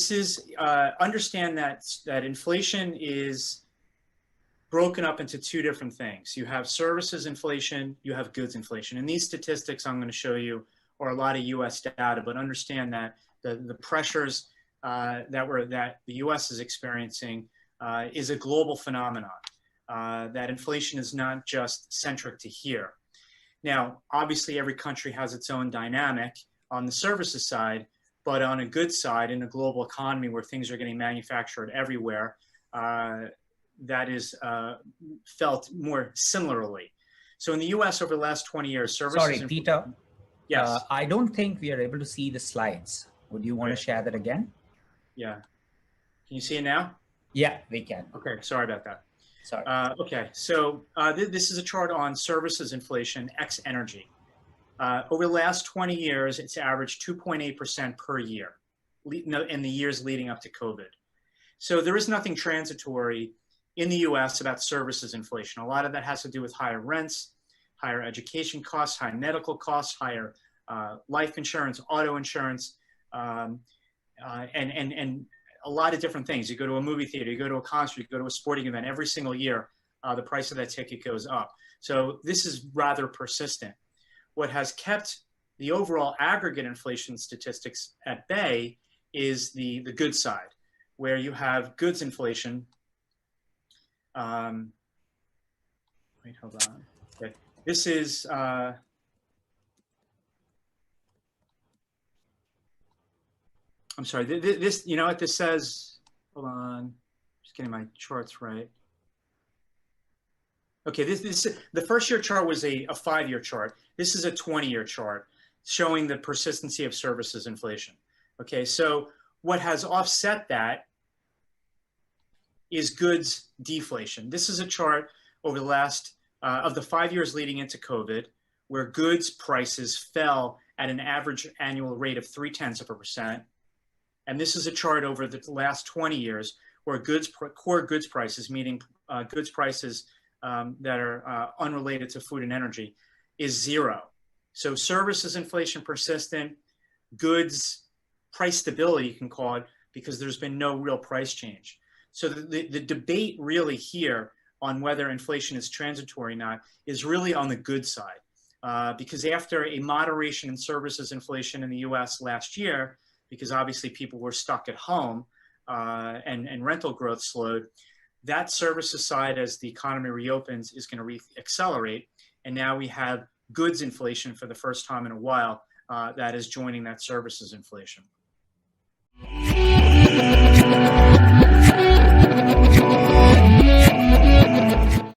this is, understand that inflation is broken up into two different things. You have services inflation, you have goods inflation. And these statistics I'm going to show you are a lot of US data, but understand that the pressures that the US is experiencing is a global phenomenon, that inflation is not just centric to here. Now, obviously every country has its own dynamic on the services side, but on a goods side, in a global economy where things are getting manufactured everywhere, that is felt more similarly. So in the US over the last 20 years, services— Sorry, Peter. Yes. I don't think we are able to see the slides. Would you want to share that again? Yeah. Can you see it now? Yeah, we can. Okay, sorry about that. Sorry. Okay, so this is a chart on services inflation ex energy. Over the last 20 years, it's averaged 2.8% per year in the years leading up to COVID. So there is nothing transitory in the US about services inflation. A lot of that has to do with higher rents, higher education costs, higher medical costs, higher life insurance, auto insurance, and a lot of different things. You go to a movie theater, you go to a concert, you go to a sporting event, every single year, the price of that ticket goes up. So this is rather persistent. What has kept the overall aggregate inflation statistics at bay is the goods side, where you have goods inflation. Wait, hold on. Okay. This is, I'm sorry, this, you know what this says? Hold on, just getting my charts right. Okay, the first year chart was a 5-year chart. This is a 20-year chart showing the persistency of services inflation. Okay, so what has offset that is goods deflation. This is a chart over the last, of the 5 years leading into COVID, where goods prices fell at an average annual rate of 0.3%. And this is a chart over the last 20 years where core goods prices, meaning goods prices that are unrelated to food and energy, is 0. So services inflation persistent, goods price stability, you can call it, because there's been no real price change. So the debate really here on whether inflation is transitory or not is really on the goods side. Because after a moderation in services inflation in the US last year, because obviously people were stuck at home and rental growth slowed, that services side, as the economy reopens, is going to accelerate. And now we have goods inflation for the first time in a while that is joining that services inflation.